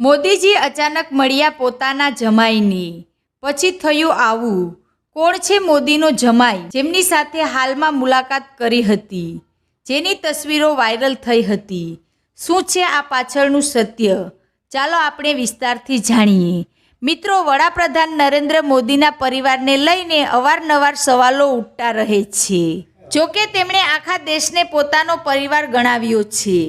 મોદીજી અચાનક મળ્યા પોતાના જમાઈની, પછી થયું આવું. કોણ છે મોદીનો જમાઈ જેમની સાથે હાલમાં મુલાકાત કરી હતી, જેની તસવીરો વાયરલ થઈ હતી? શું છે આ પાછળનું સત્ય? ચાલો આપણે વિસ્તારથી જાણીએ. મિત્રો, વડાપ્રધાન નરેન્દ્ર મોદીના પરિવારને લઈને અવારનવાર સવાલો ઉઠતા રહે છે. જોકે તેમણે આખા દેશને પોતાનો પરિવાર ગણાવ્યો છે,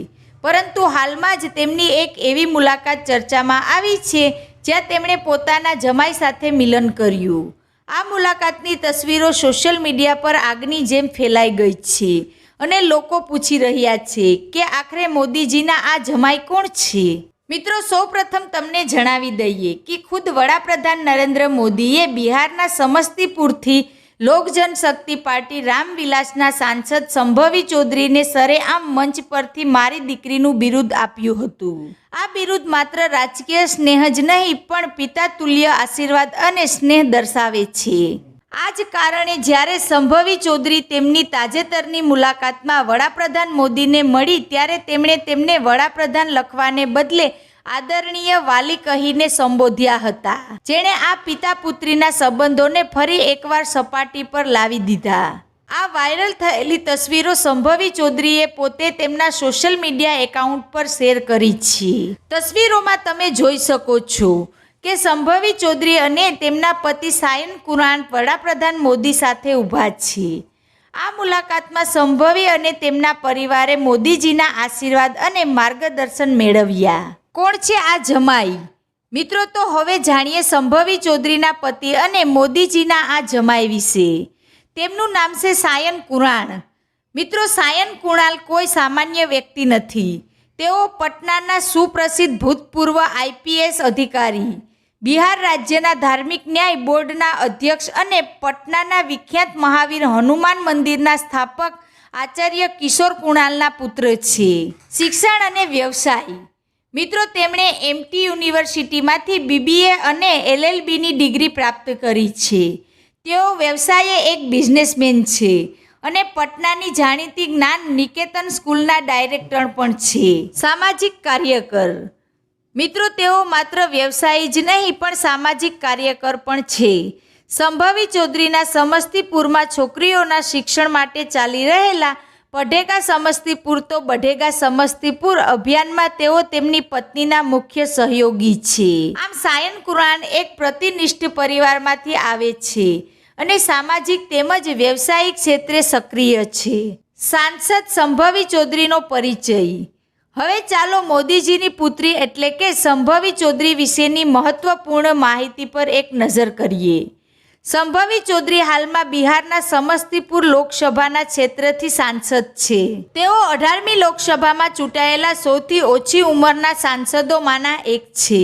પરંતુ હાલમાં જ તેમની એક એવી મુલાકાત ચર્ચામાં આવી છે જ્યાં તેમણે પોતાના જમાઈ સાથે મિલન કર્યું. આ મુલાકાતની તસવીરો સોશિયલ મીડિયા પર આગની જેમ ફેલાઈ ગઈ છે અને લોકો પૂછી રહ્યા છે કે આખરે મોદીજીના આ જમાઈ કોણ છે. મિત્રો, સૌપ્રથમ તમને જણાવી દઈએ કે ખુદ વડાપ્રધાન નરેન્દ્ર મોદીએ બિહારના સમસ્તીપુરથી લોક જનશક્તિ પાર્ટી રામવિલાસના સાંસદ સંભવી ચૌધરીને સરેઆમ મંચ પરથી મારી દીકરીનું બિરુદ આપ્યું હતું. આ બિરુદ માત્ર રાજકીય સ્નેહ જ નહીં પણ પિતા તુલ્ય આશીર્વાદ અને સ્નેહ દર્શાવે છે. આ જ કારણે જ્યારે સંભવી ચૌધરી તેમની તાજેતરની મુલાકાતમાં વડાપ્રધાન મોદીને મળી ત્યારે તેમણે તેમને વડાપ્રધાન લખવાને બદલે આદરણીય વાલી કહીને સંબોધ્યા હતા, જેણે આ પિતા પુત્રીના સંબંધોને ફરી એકવાર સપાટી પર લાવી દીધા. આ વાયરલ થયેલી તસવીરો સંભવી ચૌધરીએ પોતે તેમના સોશિયલ મીડિયા એકાઉન્ટ પર શેર કરી છે. તસવીરોમાં તમે જોઈ શકો છો કે સંભવી ચૌધરી અને તેમના પતિ સાયન કુરાન વડાપ્રધાન મોદી સાથે ઊભા છે. આ મુલાકાતમાં સંભવી અને તેમના પરિવારે મોદીજીના આશીર્વાદ અને માર્ગદર્શન મેળવ્યા. કોણ છે આ જમાઈ? મિત્રો, તો હવે જાણીએ સંભવી ચૌધરીના પતિ અને મોદીજીના આ જમાઈ વિશે. તેમનું નામ છે સાયન કુરાન. મિત્રો, સાયન કુણાલ કોઈ સામાન્ય વ્યક્તિ નથી. તેઓ પટનાના સુપ્રસિદ્ધ ભૂતપૂર્વ આઈપીએસ અધિકારી, બિહાર રાજ્યના ધાર્મિક ન્યાય બોર્ડના અધ્યક્ષ અને પટનાના વિખ્યાત મહાવીર હનુમાન મંદિરના સ્થાપક આચાર્ય કિશોર કુણાલના પુત્ર છે. શિક્ષણ અને વ્યવસાય. મિત્રો, તેમણે એમટી યુનિવર્સિટીમાંથી બીબીએ અને એલએલબીની ડિગ્રી પ્રાપ્ત કરી છે. તેઓ વ્યવસાયે એક બિઝનેસમેન છે અને પટનાની જાણીતી જ્ઞાન નિકેતન સ્કૂલના ડાયરેક્ટર પણ છે. સામાજિક કાર્યકર. મિત્રો, તેઓ માત્ર વ્યવસાયી જ નહીં પણ સામાજિક કાર્યકર પણ છે. સંભવી ચૌધરીના સમસ્તીપુરમાં છોકરીઓના શિક્ષણ માટે ચાલી રહેલા પઢેગા સમસ્તીપુર તો બઢેગા સમસ્તીપુર અભિયાનમાં તેઓ તેમની પત્નીના મુખ્ય સહયોગી છે. આમ સાયન કુરાન એક પ્રતિનિષ્ઠ પરિવારમાંથી આવે છે અને સામાજિક તેમજ વ્યવસાયિક ક્ષેત્રે સક્રિય છે. સાંસદ સંભવી ચૌધરીનો પરિચય. હવે ચાલો મોદીજીની પુત્રી એટલે કે સંભવી ચૌધરી વિશેની મહત્વપૂર્ણ માહિતી પર એક નજર કરીએ. સંભવી ચૌધરી હાલમાં બિહારના સમસ્તીપુર લોકસભાના ક્ષેત્રથી સાંસદ છે. તેઓ 18મી લોકસભામાં ચૂંટાયેલા સૌથી ઓછી ઉંમરના સાંસદોમાંના એક છે.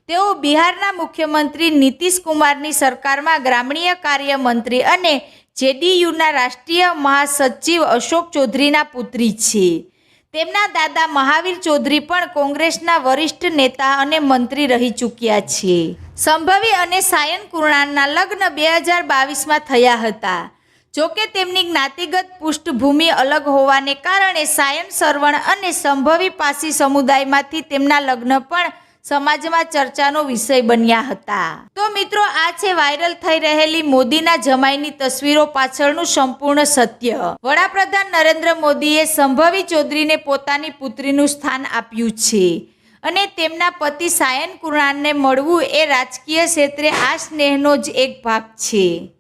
તેઓ બિહારના મુખ્યમંત્રી નીતિશ કુમારની સરકારમાં ગ્રામીણ કાર્ય મંત્રી અને જેડીયુના રાષ્ટ્રીય મહાસચિવ અશોક ચૌધરીના પુત્રી છે. તેમના દાદા મહાવીર ચૌધરી પણ કોંગ્રેસના વરિષ્ઠ નેતા અને મંત્રી રહી ચૂક્યા છે. સંભવી અને સાયન કુરાનના લગ્ન 2022માં થયા હતા. જોકે તેમની જ્ઞાતિગત પૃષ્ઠભૂમિ અલગ હોવાને કારણે સાયન સરવણ અને સંભવી પાસી સમુદાયમાંથી તેમના લગ્ન પણ સમાજમાં ચર્ચાનો વિષય બન્યા હતા. તો મિત્રો, આ છે વાયરલ થઈ રહેલી મોદીના જમાઈની તસવીરો પાછળનું સંપૂર્ણ સત્ય. વડાપ્રધાન નરેન્દ્ર મોદીએ સંભવી ચૌધરીને પોતાની પુત્રીનું સ્થાન આપ્યું છે અને તેમના પતિ સાયન કુરાનને મળવું એ રાજકીય ક્ષેત્રે આ સ્નેહનો જ એક ભાગ છે.